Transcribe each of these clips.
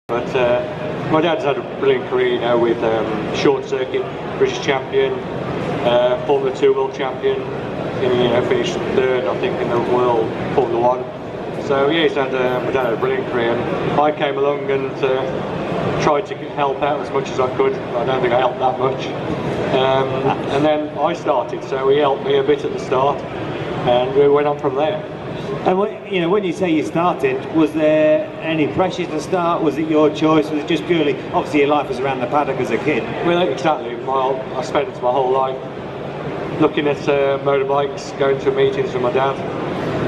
But my dad's had a brilliant career, you know, with short circuit, British champion, Formula 2 world champion, finished third, I think, in the world Formula 1. So yeah, my dad had a brilliant career, and I came along and tried to help out as much as I could. I don't think I helped that much. And then I started, so he helped me a bit at the start, and we went on from there. And when you say you started, was there any pressure to start? Was it your choice? Was it just purely, obviously your life was around the paddock as a kid? Well, exactly. I spent my whole life looking at motorbikes, going to meetings with my dad,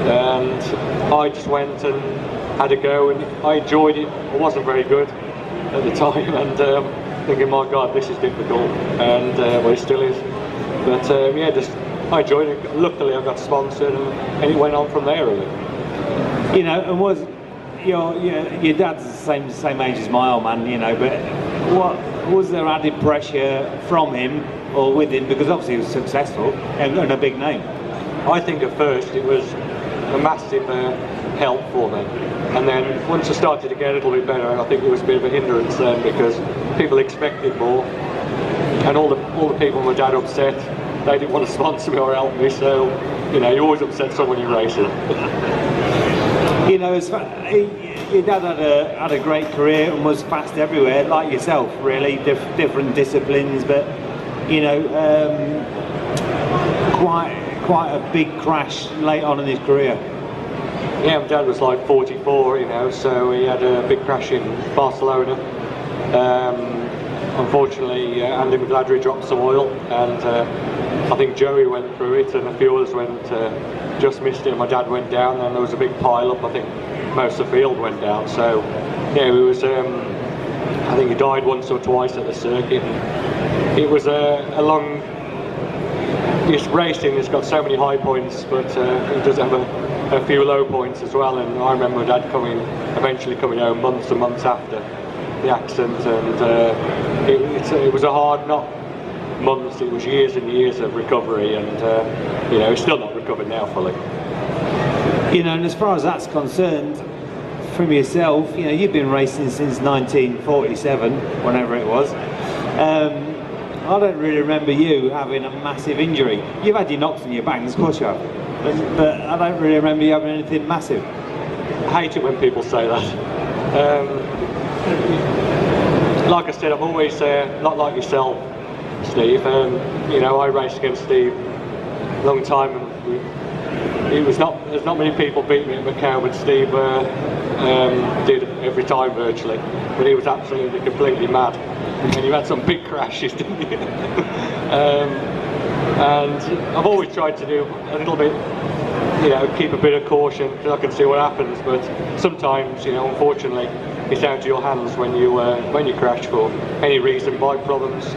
and I just went and had a go, and I enjoyed it. I wasn't very good at the time, and thinking, my God, this is difficult, and well, it still is. But yeah, I enjoyed it. Luckily, I got sponsored, and it went on from there, really. And was your dad's the same age as my old man, but what was there added pressure from him or with him, because obviously he was successful and a big name? I think at first it was a massive help for me, and then once I started to get a little bit better, I think it was a bit of a hindrance then, because people expected more, and all the people my dad upset, they didn't want to sponsor me or help me, so you always upset someone you're racing. Your dad had a great career and was fast everywhere, like yourself, really, different disciplines, but quite a big crash late on in his career. Yeah, my dad was like 44, so he had a big crash in Barcelona. Unfortunately, Andy McGladrey dropped some oil, and I think Joey went through it, and a few others just missed it. My dad went down, and there was a big pile up. I think most of the field went down. So yeah, it was. I think he died once or twice at the circuit. It was a long. This racing has got so many high points, but it does have a few low points as well. And I remember my dad eventually coming home months and months after the accident, and it was a hard, not months, it was years and years of recovery, and it's still not recovered now fully. And as far as that's concerned, from yourself, you've been racing since 1947, whenever it was. I don't really remember you having a massive injury. You've had your knocks and your bangs, of course you have, but I don't really remember you having anything massive. I hate it when people say that. Like I said, I'm always not like yourself, Steve. I raced against Steve a long time, and there's not many people beat me at Macau, but Steve did every time virtually. But he was absolutely completely mad, and you had some big crashes, didn't you? And I've always tried to do a little bit, keep a bit of caution, because I can see what happens. But sometimes, unfortunately, it's down to your hands when you crash for any reason, bike problems,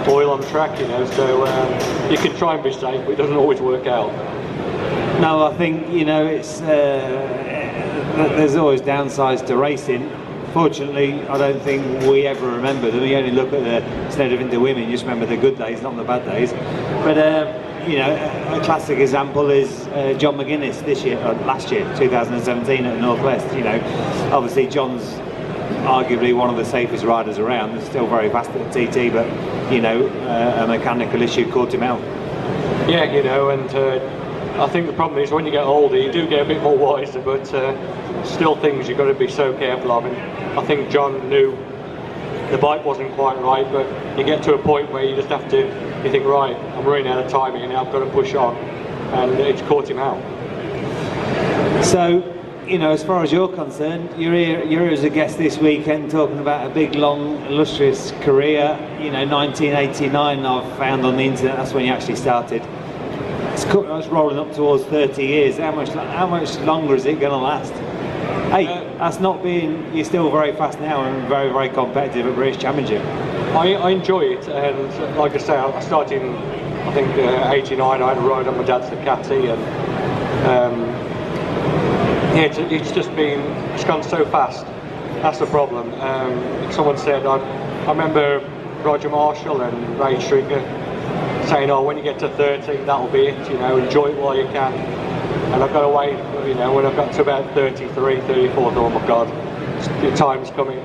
oil on the track, so you can try and be safe, but it doesn't always work out. No, I think, it's there's always downsides to racing. Fortunately, I don't think we ever remember them. We only look at instead of into women, you just remember the good days, not the bad days. But a classic example is John McGuinness last year, 2017 at Northwest. Obviously John's arguably one of the safest riders around. He's still very fast at the TT, but a mechanical issue caught him out. Yeah, and I think the problem is when you get older, you do get a bit more wiser, but still things you've got to be so careful of. And I think John knew the bike wasn't quite right, but you get to a point where you just have to, you think, right, I'm running out of time here now, I've got to push on, and it's caught him out. So, as far as you're concerned, you're here as a guest this weekend talking about a big, long, illustrious career. 1989 I've found on the internet, that's when you actually started. It's rolling up towards 30 years. How much longer is it going to last? Hey, that's not being, you're still very fast now and very, very competitive at British Championship. I enjoy it, and like I say, I started in, I think, 89, I had a ride on my dad's Ducati, and it's gone so fast. That's the problem. Someone said, I remember Roger Marshall and Ray Stringer saying, when you get to 30, that'll be it, enjoy it while you can. And I've got to wait, when I've got to about 33, 34, oh my God, the time's coming.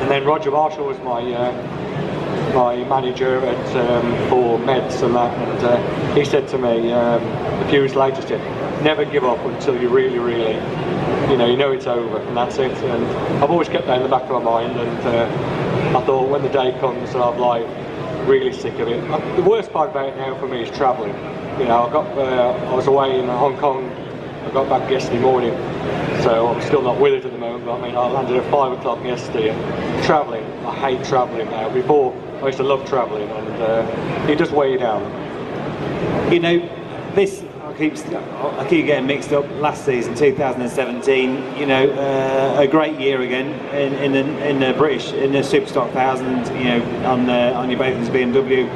And then Roger Marshall was my manager for Meds and that, and he said to me a few years later, said, never give up until you really, you know it's over, and that's it. And I've always kept that in the back of my mind, and I thought when the day comes and I'm like really sick of it. The worst part about it now for me is travelling. You know, I was away in Hong Kong, I got back yesterday morning, so I'm still not with it at the moment, but I mean I landed at 5 o'clock yesterday, and travelling, I hate travelling now. Before I used to love travelling, and it does weigh you down. You know, this, I keep getting mixed up. Last season, 2017, you know, a great year again in the British, in the Superstock 1000. You know, on your Bathurst BMW,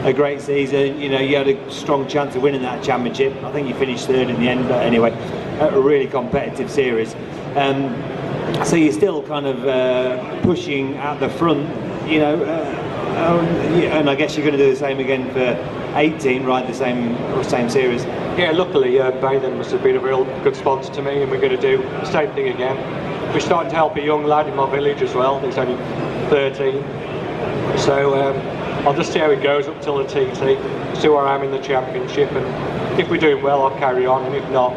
a great season. You know, you had a strong chance of winning that championship. I think you finished third in the end, but anyway, a really competitive series. So you're still kind of pushing at the front. You know, and I guess you're going to do the same again for 18, right? The same series. Yeah, luckily Bathurst must have been a real good sponsor to me, and we're going to do the same thing again. We're starting to help a young lad in my village as well. He's only 13, so I'll just see how it goes up till the TT, see where I am in the championship, and if we're doing well I'll carry on, and if not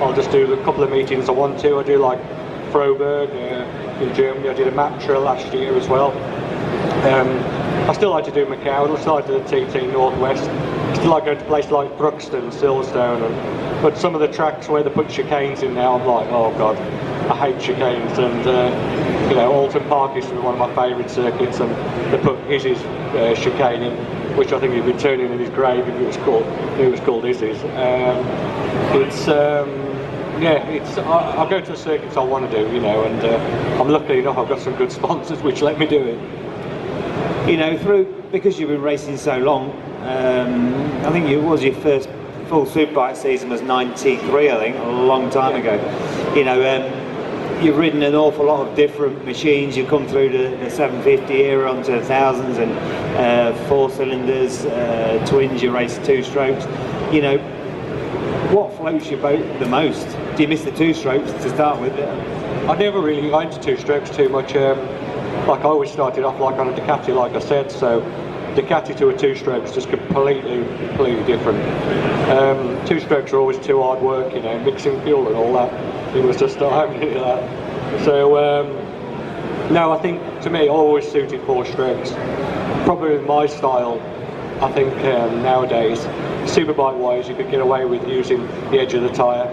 I'll just do the couple of meetings I want to. I do like Freiburg in Germany, I did a Matra last year as well. I still like to do Macau, I still like to do the TT Northwest. I still like going to places like Thruxton, Silverstone, but some of the tracks where they put chicanes in now, I'm like, oh god, I hate chicanes. And you know, Alton Park is one of my favourite circuits, and they put Izzy's chicane in, which I think he'd be turning in his grave if it was called Izzy's. I go to the circuits I want to do, you know, and I'm lucky enough I've got some good sponsors which let me do it. You know, because you've been racing so long, I think your first full Superbike season was 93, I think, a long time ago. You know, you've ridden an awful lot of different machines. You've come through the 750 era onto the 1000s and 4 cylinders, twins, you raced 2 strokes. You know, what floats your boat the most? Do you miss the 2 strokes to start with? I never really got into 2 strokes too much. Like I always started off like on a Ducati, like I said, so Ducati to a 2 strokes just completely different. 2 strokes are always too hard work, you know, mixing fuel and all that. It was just time to do that. So no, I think to me I always suited 4 strokes. Probably with my style, I think nowadays, Superbike wise, you could get away with using the edge of the tyre,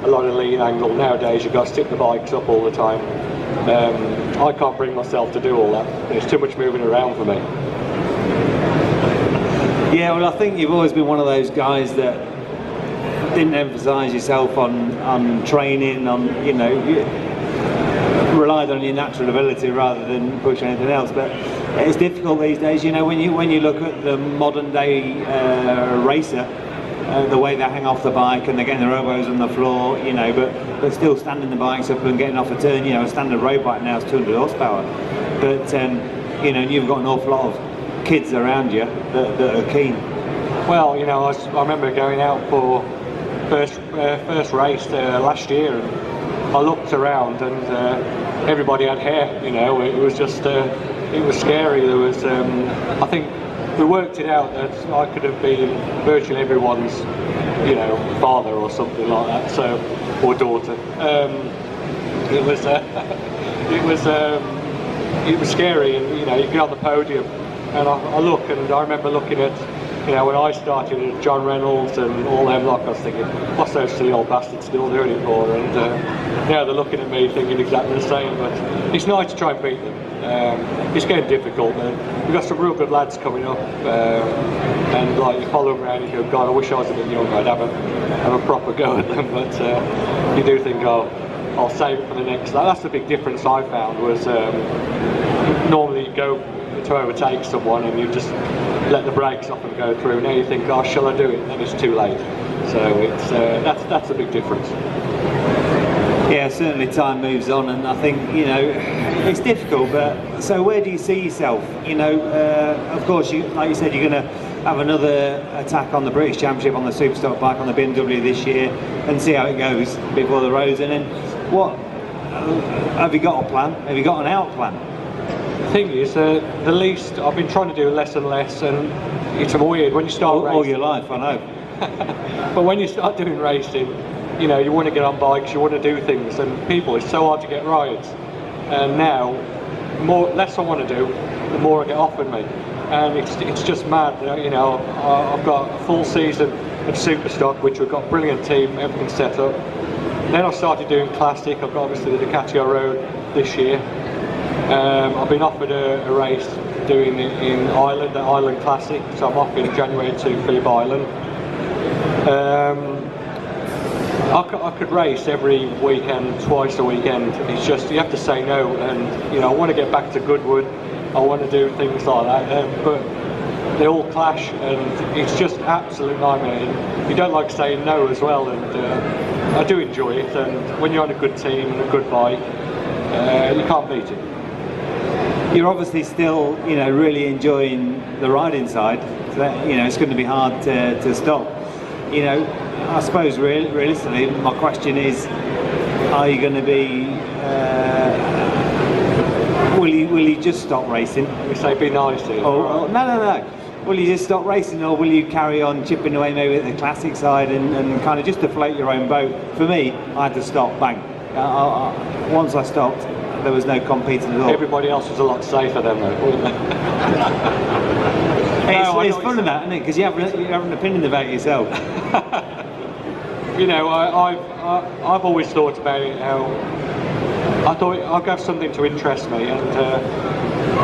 a lot of lean angle. Nowadays you've got to stick the bikes up all the time. I can't bring myself to do all that. There's too much moving around for me. Yeah, well, I think you've always been one of those guys that didn't emphasise yourself on training, on, you know, you relied on your natural ability rather than push anything else. But it's difficult these days, you know, when you look at the modern day racer, the way they hang off the bike and they're getting their elbows on the floor, you know, but still standing the bikes up and getting off a turn. You know, a standard road bike now is 200 horsepower, but you know, you've got an awful lot of kids around you that are keen. Well, you know, I remember going out for first race last year, and I looked around and everybody had hair. You know, it was just it was scary. There was I think we worked it out that I could have been virtually everyone's, you know, father or something like that, so, or daughter. It was scary, and you know, you get on the podium, and I look, and I remember looking at, you know, when I started at John Reynolds and all them, like, I was thinking, what's those silly old bastards still doing it for? And now they're looking at me thinking exactly the same, but it's nice to try and beat them. It's getting difficult, but we've got some real good lads coming up, and like you follow them around and you go, God, I wish I was a bit younger, I'd have a proper go at them, but you do think, oh, I'll save it for the next. That's the big difference I found, was normally you go to overtake someone and you just let the brakes off and go through. Now you think, oh, shall I do it? Then it's too late. So it's that's a big difference. Yeah, certainly time moves on, and I think, you know, it's difficult, but so where do you see yourself? You know, of course, like you said, you're going to have another attack on the British Championship on the Superstock bike on the BMW this year and see how it goes before the Rose. And then what, have you got a plan? Have you got an out plan? thing is, the least I've been trying to do less and less, and it's weird when you start racing. All your life, I know. But when you start doing racing, you know, you want to get on bikes, you want to do things, and people, it's so hard to get rides. And now, less I want to do, the more I get offered me, and it's just mad. You know, I've got a full season of Superstock, which we've got a brilliant team, everything set up. Then I started doing classic. I've got obviously the Ducati I rode this year. I've been offered a race doing it in Ireland, the Ireland Classic, so I'm off in January to Phillip Island. I could race every weekend, twice a weekend. It's just, you have to say no, and you know, I want to get back to Goodwood, I want to do things like that, but they all clash, and it's just absolute nightmare. You don't like saying no as well, and I do enjoy it, and when you're on a good team and a good bike, you can't beat it. You're obviously still, you know, really enjoying the riding side, so that, you know, it's going to be hard to stop. You know, I suppose realistically, my question is, are you going to be, will you just stop racing? We say be nice to you. No. Will you just stop racing, or will you carry on chipping away maybe at the classic side and kind of just to float your own boat? For me, I had to stop, bang. Once I stopped, there was no competing at all. Everybody else was a lot safer then, though, wasn't they? It's fun of that, isn't it? Because you have an opinion about yourself. You know, I've always thought about it how I thought I'll have something to interest me, and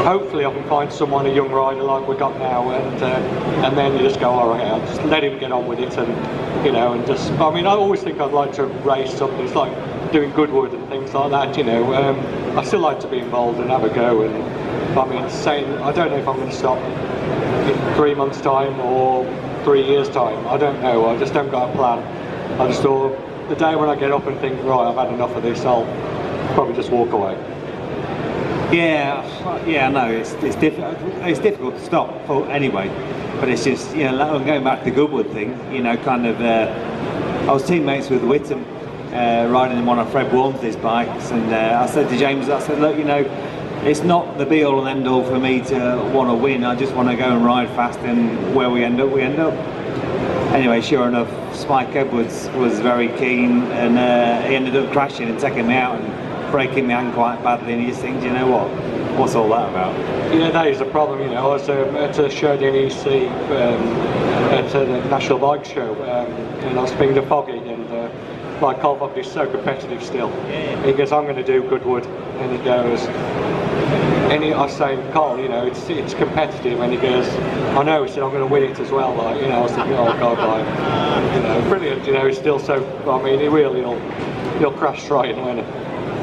hopefully I can find someone, a young rider like we got now, and then you just go, all right, I'll just let him get on with it, and you know, and just. I mean, I always think I'd like to race something. It's like doing Goodwood and things like that. You know, I still like to be involved and have a go. And I mean, saying I don't know if I'm going to stop in 3 months' time or 3 years' time. I don't know. I just don't got a plan. I just thought the day when I get up and think, right, I've had enough of this, I'll probably just walk away. Yeah, no, it's difficult. It's difficult to stop for anyway, but it's just, you know, going back to the Goodwood thing. You know, kind of. I was teammates with Whittam, riding in one of Fred Walmsley's bikes, and I said to James, I said, look, you know, it's not the be-all and end-all for me to want to win. I just want to go and ride fast, and where we end up, we end up. Anyway, sure enough, Spike Edwards was very keen, and he ended up crashing and taking me out and breaking my hand quite badly, and you just think, you know what, what's all that about? Yeah, that is the problem, you know. I was at a show at the NEC, at the National Bike Show, and I was speaking to Foggy, and like Carole Foggy is so competitive still. Yeah. He goes, I'm going to do Goodwood, and he goes, I was saying, Carole, you know, it's competitive, and he goes, I know, he said, I'm going to win it as well, like, you know. I was thinking, oh God, like, you know, brilliant, you know, he's still so, I mean, he'll crash straight, won't he?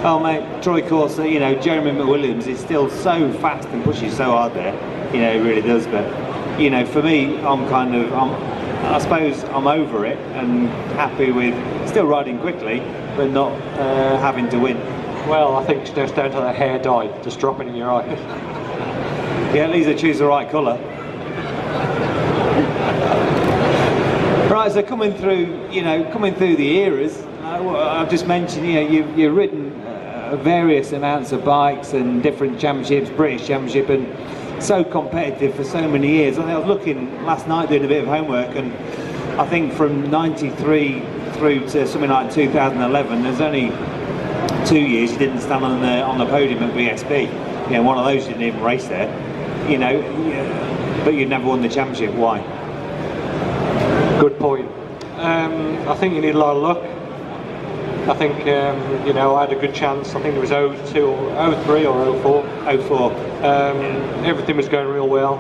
Oh mate, Troy Corser, you know, Jeremy McWilliams is still so fast and pushes so hard there, you know, he really does, but, you know, for me, I suppose I'm over it and happy with still riding quickly, but not having to win. Well, I think it's just down to the hair dye, just dropping in your eye. Yeah, at least I choose the right colour. Right, so coming through the eras, I've just mentioned, you know, you've ridden various amounts of bikes and different championships, British Championship, and so competitive for so many years. I was looking last night doing a bit of homework, and I think from 93 through to something like 2011, there's only 2 years you didn't stand on the podium at BSB. You know, one of those you didn't even race there. You know, but you never won the championship. Why? Good point. I think you need a lot of luck. I think, you know, I had a good chance. I think it was 02 or 03 or 04. 04. Everything was going real well.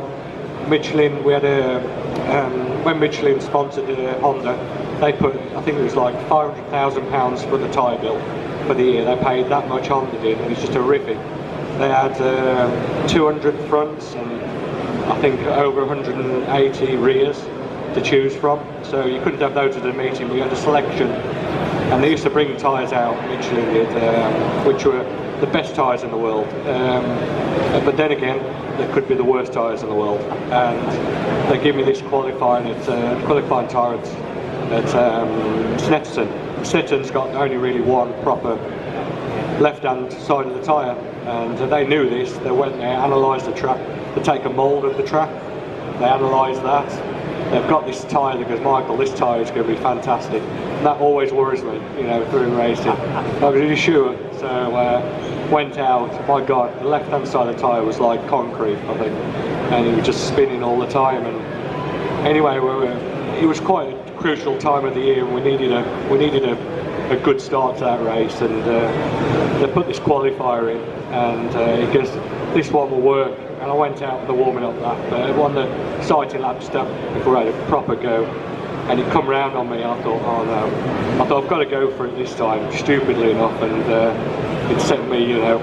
Michelin, we had when Michelin sponsored Honda, they put, I think it was like £500,000 for the tyre bill for the year. They paid that much, Honda did, and it's just horrific. They had 200 fronts and I think over 180 rears to choose from. So you couldn't have those at a meeting. We had a selection. And they used to bring tyres out, Michelin did, which were the best tyres in the world. But then again, they could be the worst tyres in the world. And they give me this qualifying tyre at Snetterton. Snetterton's got only really one proper left-hand side of the tyre. and they knew this. They went there, analysed the track. They take a mould of the track, they analyse that. They've got this tyre that goes, Michael, this tyre is going to be fantastic. And that always worries me, you know, through racing. I was really sure. So went out, my God, the left-hand side of the tyre was like concrete, I think, and it was just spinning all the time. And anyway, it was quite a crucial time of the year, and we needed a good start to that race. And they put this qualifier in, and it goes, this one will work. And I went out with the warming up lap, won the sighting lap step before I had a proper go, and it come round on me. I thought, oh no, I thought I've got to go for it this time, stupidly enough, and it sent me, you know,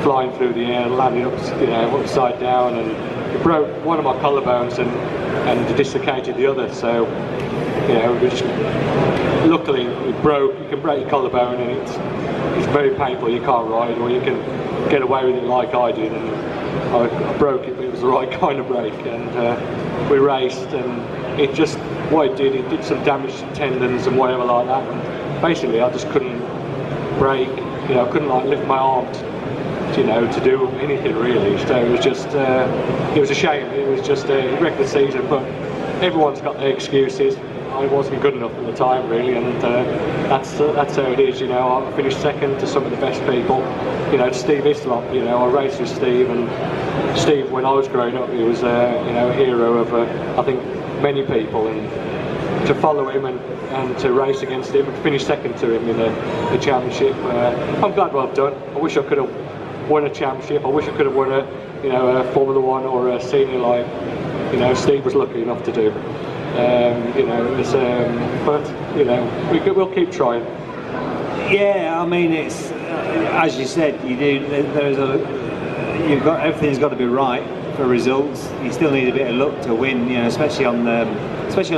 flying through the air, landing up, you know, upside down, and it broke one of my collarbones and dislocated the other. So, you know, it just, luckily it broke. You can break your collarbone, and it's very painful. You can't ride, or you can get away with it like I did. And I broke it, but it was the right kind of break, and we raced, and it just, what it did some damage to tendons and whatever like that, and basically I just couldn't brake, you know, I couldn't like lift my arms, you know, to do anything really. So it was just, it was a shame. It was just a wrecked the season, but everyone's got their excuses. I wasn't good enough at the time really, and that's how it is, you know. I finished second to some of the best people, you know, Steve Islop, you know. I raced with Steve, and Steve, when I was growing up, he was you know, a hero of I think many people, and to follow him and to race against him and finish second to him in the championship, I'm glad what I've done. I wish I could have won a championship. I wish I could have won a, you know, a Formula One or a senior, like, you know, Steve was lucky enough to do. You know, it was, but you know, we'll keep trying. Yeah, I mean, it's as you said, you do. You've got, everything's got to be right for results. You still need a bit of luck to win, you know, especially on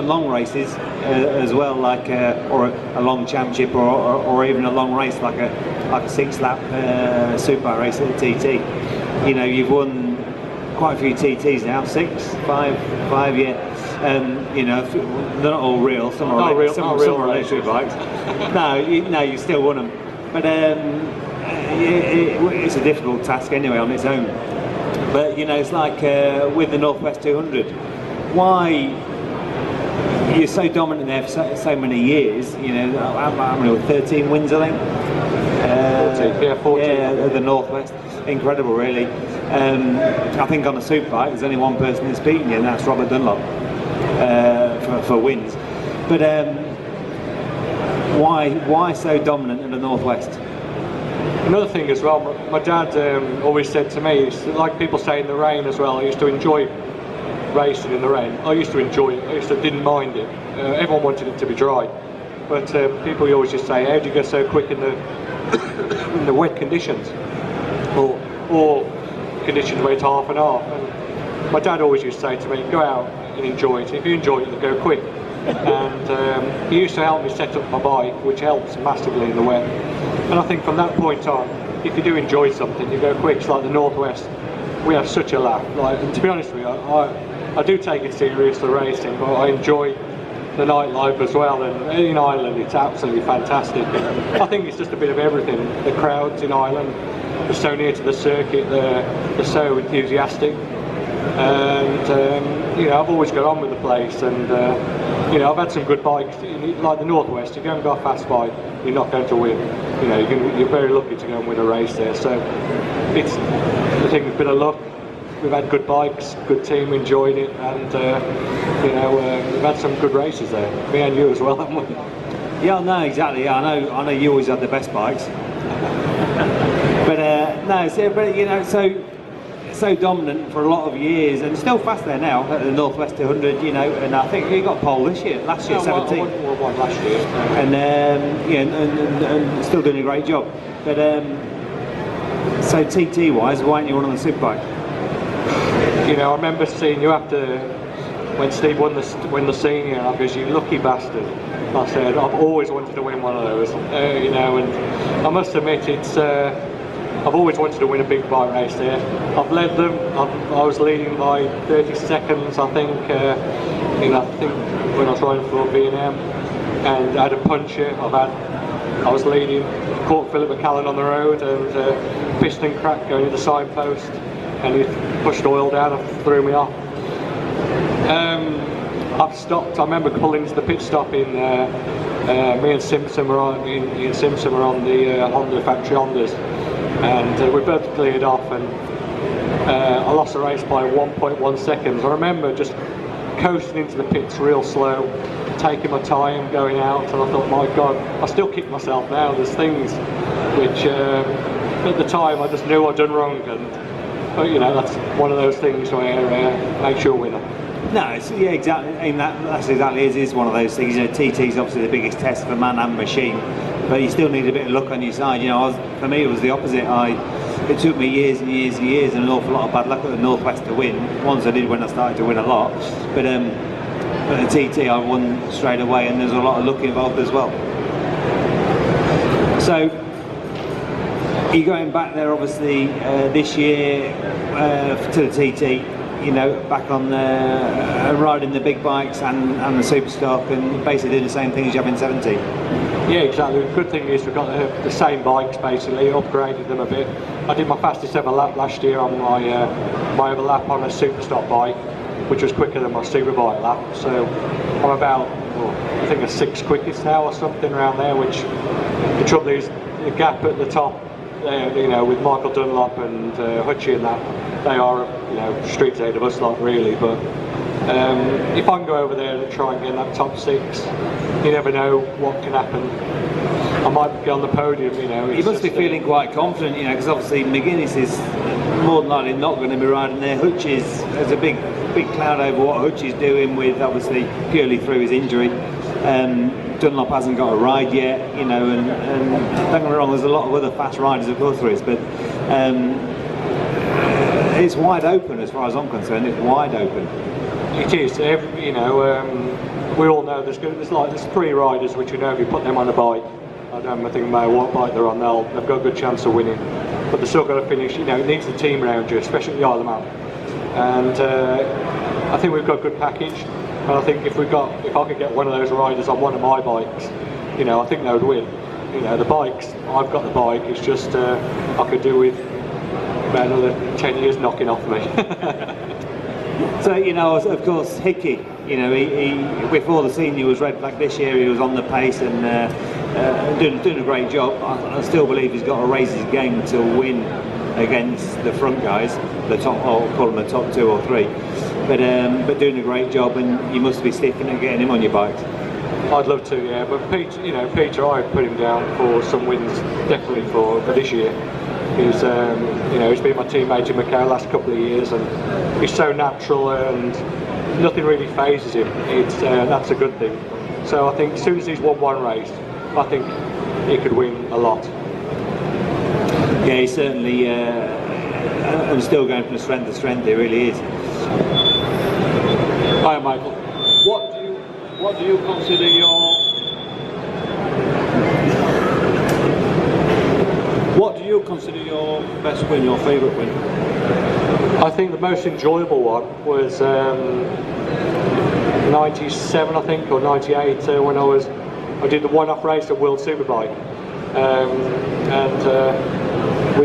long races as well, like or a long championship, or even a long race like a 6-lap super race at the TT. You know, you've won quite a few TTs now, 5, yeah. You know, they're not all real. Some are electric bikes. No, you still won them. But it's a difficult task anyway on its own. But you know, it's like with the Northwest 200. Why you're so dominant there for so many years? You know, how many? 13 wins, I think. 14. Yeah, the Northwest. Incredible, really. I think on a superbike, there's only one person that's beaten you, and that's Robert Dunlop for wins. But why so dominant in the Northwest? Another thing as well, my dad always said to me, it's like people say in the rain as well. I used to enjoy racing in the rain. I used to enjoy it. Didn't mind it. Everyone wanted it to be dry, but people always just say, "How do you go so quick in the wet conditions, or conditions where it's half and half?" And my dad always used to say to me, "Go out and enjoy it. If you enjoy it, you'll go quick." And he used to help me set up my bike, which helps massively in the wet. And I think from that point on, if you do enjoy something, you go quick. It's like the Northwest. We have such a laugh. Like, and to be honest with you, I do take it serious, the racing, but I enjoy the nightlife as well. And in Ireland, it's absolutely fantastic. I think it's just a bit of everything. The crowds in Ireland, they're so near to the circuit, they're so enthusiastic. And you know, I've always got on with the place, and you know, I've had some good bikes. Like the Northwest, if you haven't got a fast bike, you're not going to win. You know, you're very lucky to go and win a race there. So it's, I think, a bit of luck. We've had good bikes, good team, enjoyed it, and you know, we've had some good races there. Me and you as well, haven't we? Yeah, no, exactly. Yeah, I know you always had the best bikes. But no, but you know, so dominant for a lot of years, and still fast there now at the Northwest 200, you know. And I think you got pole last year 17. I won last year. And yeah, and still doing a great job. But so TT wise, why aren't you on the superbike? You know, I remember seeing you after when Steve won the senior, and I goes, "You lucky bastard." I said, "I've always wanted to win one of those," you know, and I must admit, it's. I've always wanted to win a big bike race there. I've led them. I was leading by 30 seconds, I think. You know, I think when I was riding for B&M, and I had a puncher. I've had I was leading, caught Philip McCallan on the road, and piston crack going to the signpost, and he pushed oil down and threw me off. I've stopped. I remember pulling into the pit stop in. Me and Simpson were on. Ian Simpson were on the Honda factory Hondas, and we both cleared off, and I lost the race by 1.1 seconds. I remember just coasting into the pits real slow, taking my time, going out, and I thought, my God, I still kick myself now. There's things which at the time I just knew I'd done wrong, but you know, that's one of those things where makes you a winner. No, yeah, exactly. I mean, that's exactly it. Is one of those things. You know, TT is obviously the biggest test for man and machine, but you still need a bit of luck on your side. You know, for me, it was the opposite. It took me years and years and years and an awful lot of bad luck at the Northwest to win. Once I did when I started to win a lot, but at the TT I won straight away, and there's a lot of luck involved as well. So you're going back there, obviously, this year to the TT. You know, back on riding the big bikes and the super stock, and basically doing the same thing as you have in 17. Yeah, exactly. The good thing is we've got the same bikes basically, upgraded them a bit. I did my fastest ever lap last year on my overlap on a super stock bike, which was quicker than my superbike lap. So I'm about, I think, a 6th quickest now or something around there. Which the trouble is, the gap at the top, you know, with Michael Dunlop and Hutchie and that, they are, you know, streets ahead of us, not really. But if I can go over there and try and get in that top 6, you never know what can happen. I might get on the podium, you know. You must be feeling quite confident, you know, because obviously McGuinness is more than likely not going to be riding there. Hutch there's a big cloud over what Hutch is doing, with obviously purely through his injury. Dunlop hasn't got a ride yet, you know, and don't get me wrong, there's a lot of other fast riders, of course there is, but it's wide open as far as I'm concerned. It's wide open. It is. You know, we all know there's 3 riders which, you know, if you put them on a bike, I don't think no matter what bike they're on, they've got a good chance of winning. But they've still got to finish. You know, it needs the team around you, especially the Isle of Man. And I think we've got a good package. And I think if I could get one of those riders on one of my bikes, you know, I think they would win. You know, the bikes, I've got the bike. It's just I could do with about another 10 years knocking off me. So, you know, of course, Hickey, you know, he before the senior was red flag this year, he was on the pace and doing a great job. I still believe he's got to raise his game to win against the front guys, the top, I'll call them the top 2 or 3. But doing a great job, and you must be stiffing at getting him on your bikes. I'd love to, yeah. But Peter, I'd put him down for some wins, definitely for this year. He's, you know, he's been my teammate in Macau the last couple of years, and he's so natural, and nothing really phases him. That's a good thing. So I think as soon as he's won one race, I think he could win a lot. Yeah, he's certainly, and still going from strength to strength. He really is. Hi, Michael. What do you consider your best win, your favourite win? I think the most enjoyable one was 97, I think, or 98, when I did the one-off race at World Superbike,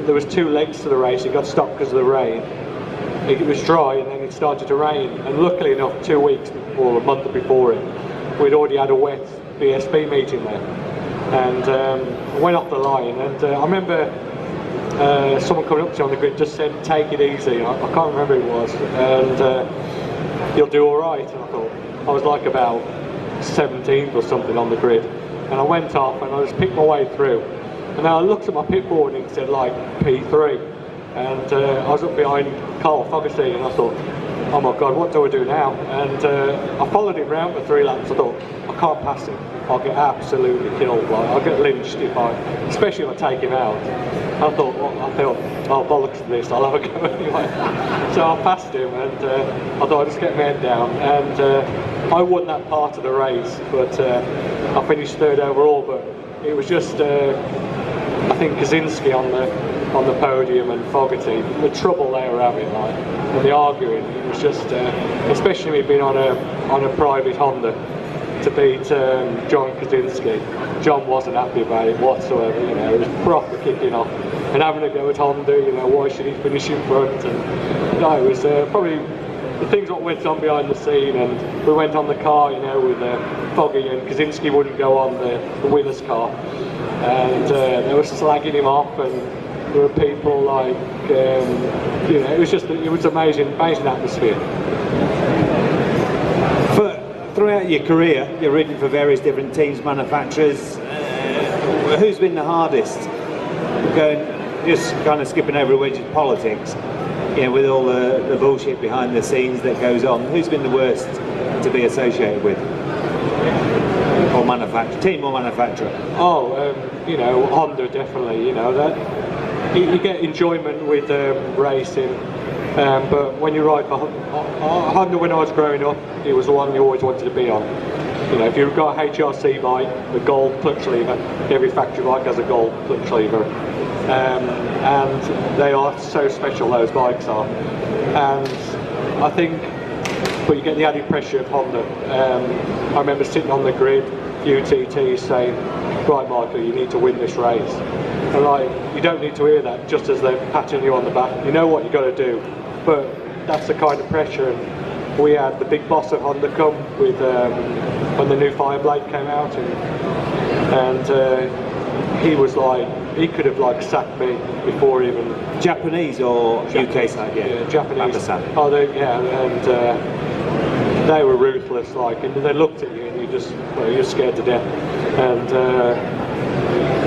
there was 2 legs to the race. It got stopped because of the rain. It was dry, and then it started to rain, and luckily enough, 2 weeks or a month before it, we'd already had a wet BSB meeting there, and went off the line. And I remember someone coming up to me on the grid just said, "Take it easy." I can't remember who it was, and you'll do all right. And I thought, I was like about 17th or something on the grid, and I went off and I just picked my way through, and then I looked at my pit board and it said like P3, and I was up behind Carole Fogarty, and I thought, oh my God, what do I do now? And I followed him round for 3 laps. I thought, I can't pass him. I'll get absolutely killed. Like, I'll get lynched especially if I take him out. I thought, oh bollocks to this, I'll have a go anyway. So I passed him, and I thought I'd just get my head down. And I won that part of the race, but I finished 3rd overall. But it was just, I think Kaczynski on the podium and Fogarty, the trouble they were having, like, and the arguing. It was just, especially me being on a private Honda, to beat John Kaczynski. John wasn't happy about it whatsoever, you know, it was proper kicking off. And having a go at Honda, you know, why should he finish in front? And no, it was probably the things that went on behind the scene. And we went on the car, you know, with Foggy, and Kaczynski wouldn't go on the winner's car. And they were slagging him off, and there were people like, you know, it was amazing atmosphere. Throughout your career, you've ridden for various different teams, manufacturers. Who's been the hardest? Just kind of skipping over a wedge of politics, you know, with all the bullshit behind the scenes that goes on. Who's been the worst to be associated with? Or manufacturer, team or manufacturer? Oh, you know, Honda definitely. You know that you get enjoyment with racing, but when you ride for Honda, when I was growing up, it was the one you always wanted to be on. You know, if you've got a HRC bike, the gold clutch lever, every factory bike has a gold clutch lever, and they are so special. Those bikes are, and I think. But you get the added pressure of Honda. I remember sitting on the grid, a few TTs saying, right Michael, you need to win this race. And like, you don't need to hear that just as they're patting you on the back. You know what you've got to do. But that's the kind of pressure. And we had the big boss of Honda come with, when the new Fireblade came out. And he was like, he could have like sacked me before even. Japanese or UK side? Yeah, Japanese. Oh, and they were ruthless, like, and they looked at you and you're scared to death. And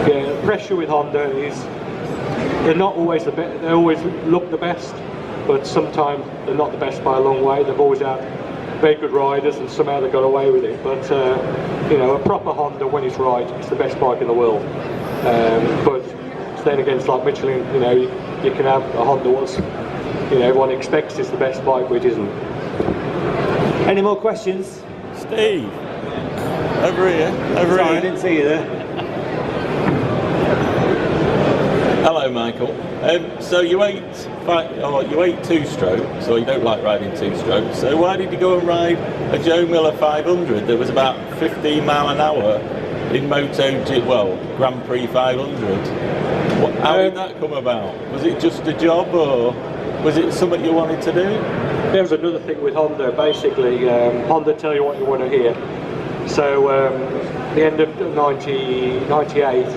yeah, pressure with Honda is they're not always the best. They always look the best, but sometimes they're not the best by a long way. They've always had very good riders, and somehow they got away with it. But you know, a proper Honda, when it's right, it's the best bike in the world. But then against like Michelin, you know, you can have a Honda what's, you know, everyone expects it's the best bike, which isn't. Any more questions? Steve, over here. Sorry, I didn't see you there. Hello, Michael. So you ate two-stroke, so you don't like riding two-stroke. So why did you go and ride a Joe Miller 500 that was about 15 mile an hour in Grand Prix 500? How did that come about? Was it just a job, or was it something you wanted to do? There was another thing with Honda. Basically, Honda tell you what you want to hear. So, the end of 98,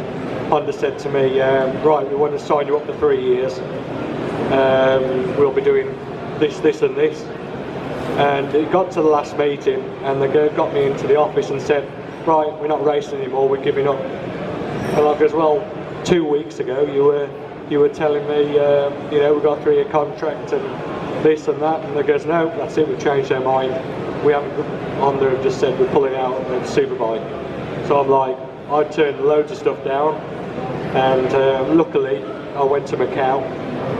Honda said to me, right, we want to sign you up for 3 years. We'll be doing this, this and this. And it got to the last meeting, and they got me into the office and said, right, we're not racing anymore, we're giving up. And I goes, well, 2 weeks ago you were telling me, you know, we've got a 3-year contract and this and that, and they goes, no, that's it, we've changed our mind. We haven't, Honda have just said we're pulling out of the Superbike. So I'm like, I turned loads of stuff down, and luckily I went to Macau,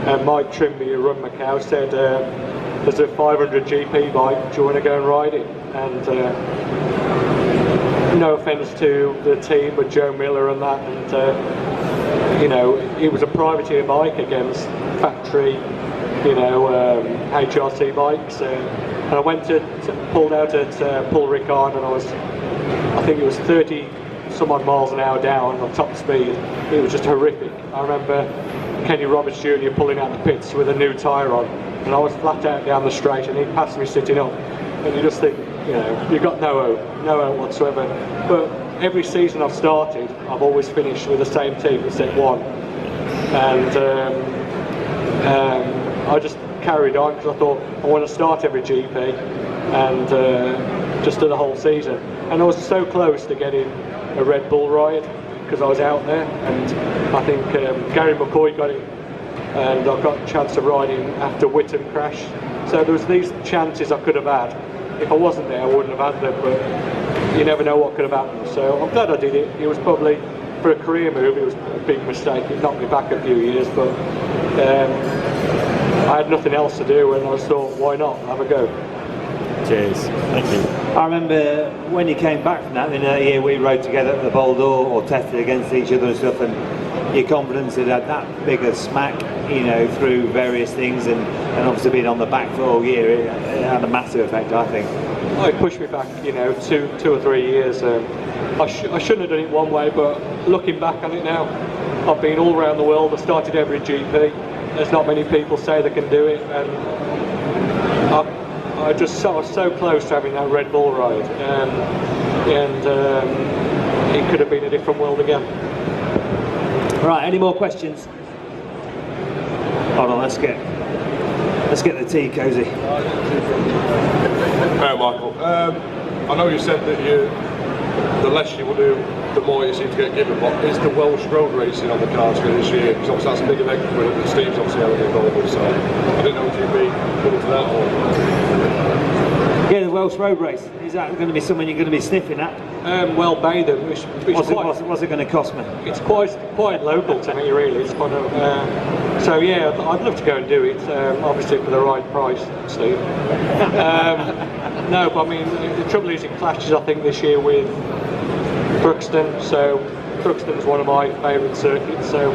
and Mike Trimby, who run Macau, said there's a 500 GP bike, do you want to go and ride it? And no offence to the team, but Joe Miller and that, and you know, it was a privateer bike against factory, you know, HRC bikes, and I went pulled out at Paul Ricard, and I think it was 30 some odd miles an hour down on top speed. It was just horrific. I remember Kenny Roberts Jr. pulling out the pits with a new tyre on, and I was flat out down the straight, and he passed me sitting up, and you just think, you know, you've got no hope whatsoever. But every season I've started, I've always finished with the same team, except one. And I just carried on because I thought I want to start every GP and just do the whole season. And I was so close to getting a Red Bull ride because I was out there, and I think Gary McCoy got it, and I got a chance of riding after Whittam crash. So there was these chances I could have had. If I wasn't there, I wouldn't have had them, but you never know what could have happened. So I'm glad I did it. It was probably, for a career move, it was a big mistake. It knocked me back a few years, but I had nothing else to do, and I just thought, why not, have a go. Cheers, thank you. I remember when you came back from that, in a year we rode together at the Boldor or tested against each other and stuff, and your confidence had had that big a smack. you know, through various things, and obviously being on the back foot all year, it had a massive effect, I think. Oh, it pushed me back, you know, two or 3 years. I shouldn't have done it one way, but looking back on it now, I've been all around the world. I started every GP. There's not many people say they can do it, and I was so close to having that Red Bull ride, and it could have been a different world again. Right, any more questions? Hold on, let's get the tea cosy. Hey Michael, I know you said that the less you will do, the more you seem to get given, but is the Welsh road racing on the cards for this year? Because obviously that's a big event that Steve's obviously having involved with, so I didn't know if you'd be coming to that or... Yeah, the Welsh road race, is that going to be something you're going to be sniffing at? Well, Batham, What's it going to cost me? It's quite local to me, really. It's quite so yeah, I'd love to go and do it, obviously for the right price, Steve. No, but I mean, the trouble is it clashes, I think, this year with Brookston, so Brookston's one of my favourite circuits, so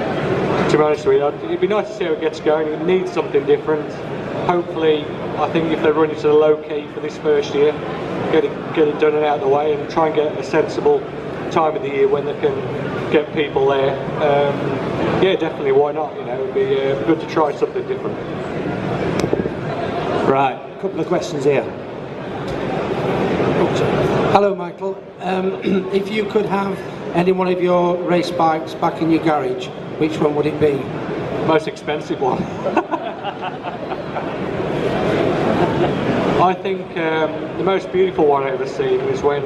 to be honest with you, it'd be nice to see how it gets going. It needs something different. Hopefully, I think if they run it to the low key for this first year, get it done and out of the way, and try and get a sensible time of the year when they can get people there. Yeah, definitely, why not? You know, it'd be good to try something different. Right, a couple of questions here. Hello Michael, if you could have any one of your race bikes back in your garage, which one would it be? Most expensive one. I think the most beautiful one I've ever seen was when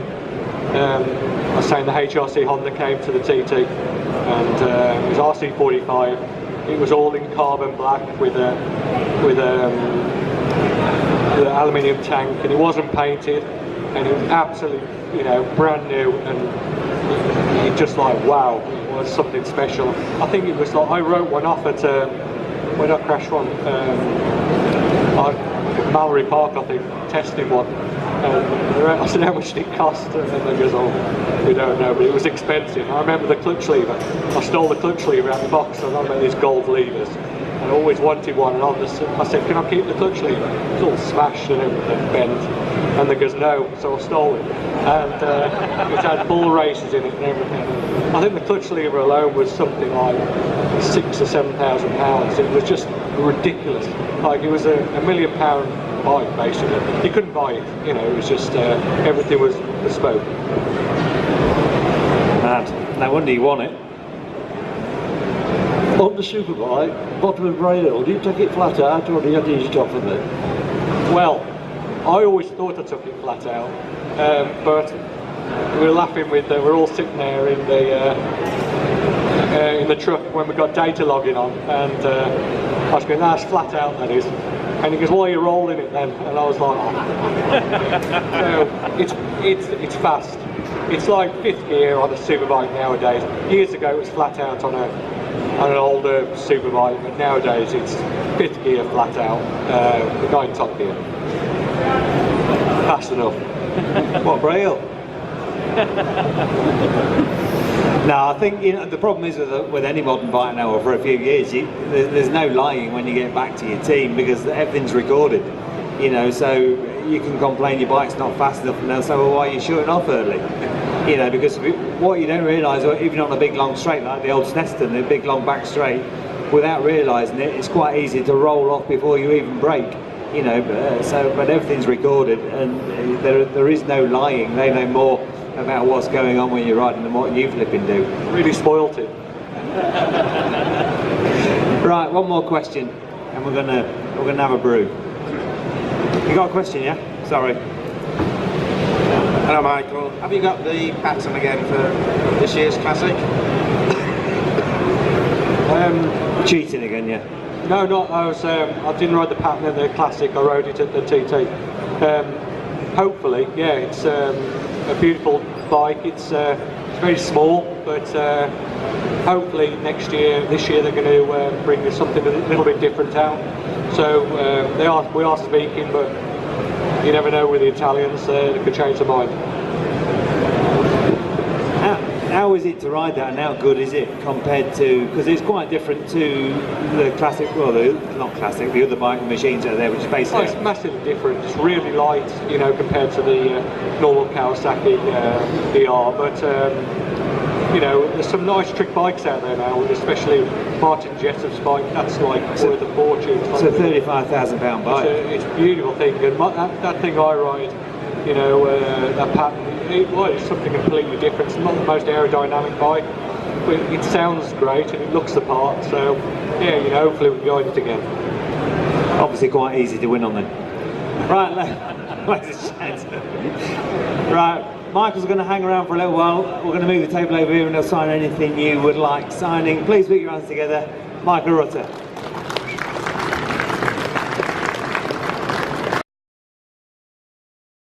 I was saying the HRC Honda came to the TT, and it was RC45. It was all in carbon black with an aluminium tank, and it wasn't painted, and it was absolutely, you know, brand new, and it just like, wow, it was something special. I think it was like, I wrote one off at when I crashed one. Mallory Park, I think, testing one. I said, how much did it cost? And they goes, oh, we don't know, but it was expensive. I remember the clutch lever. I stole the clutch lever out of the box, and I remember these gold levers. I always wanted one, and I said, can I keep the clutch lever? It's all smashed and everything, bent. And they goes, no, so I stole it. And it had bull races in it and everything. I think the clutch lever alone was something like £6,000 or £7,000. It was just ridiculous. Like, it was a £1 million bike, basically. You couldn't buy it, you know, it was just, everything was bespoke. Mad. No wonder you won it. On the Superbike, bottom of rail, do you take it flat out or do you ease it off a bit? Well, I always thought I took it flat out, but we were laughing with, we're all sitting there in the truck when we got data logging on, and I was going, that's flat out, that is. And he goes, why are you rolling it then? And I was like, oh. So it's fast. It's like 5th gear on a Superbike nowadays. Years ago it was flat out on an older Superbike, but nowadays it's 5th gear flat out, the guy in top gear. Fast enough. What, braille? No, I think, you know, the problem is with any modern bike now, or for a few years, there's no lying when you get back to your team, because everything's recorded, you know, so you can complain your bike's not fast enough, and they'll say, well, why are you shooting off early? You know, because what you don't realise, even on a big long straight like the old Sneston, the big long back straight, without realising it, it's quite easy to roll off before you even brake. You know, but everything's recorded, and there is no lying. They know more about what's going on when you're riding than what you flipping do. Really spoilt it. Right, one more question, and we're gonna have a brew. You got a question, yeah? Sorry. Hello Michael, have you got the pattern again for this year's Classic? Cheating again, yeah. No, not. I didn't ride the pattern at the Classic. I rode it at the TT. Hopefully, yeah. It's a beautiful bike. It's very small, but hopefully this year they're going to bring something a little bit different out. So we are speaking, but you never know with the Italians. They could change their mind. How is it to ride that, and how good is it compared to, because it's quite different to the classic, well, not classic, the other bike machines that are there, which is basically... It's massively different. It's really light, you know, compared to the normal Kawasaki DR, but you know, there's some nice trick bikes out there now, especially Martin Jessup's bike. That's like worth a fortune. It's a £35,000 bike. It's a beautiful thing, and that thing I ride, you know, that pattern, it's something completely different. It's not the most aerodynamic bike, but it sounds great and it looks the part. So yeah, you know, hopefully we can ride it again. Obviously quite easy to win on then. Right, ladies and gentlemen. Right, Michael's going to hang around for a little while. We're going to move the table over here and he'll sign anything you would like signing. Please put your hands together. Michael Rutter.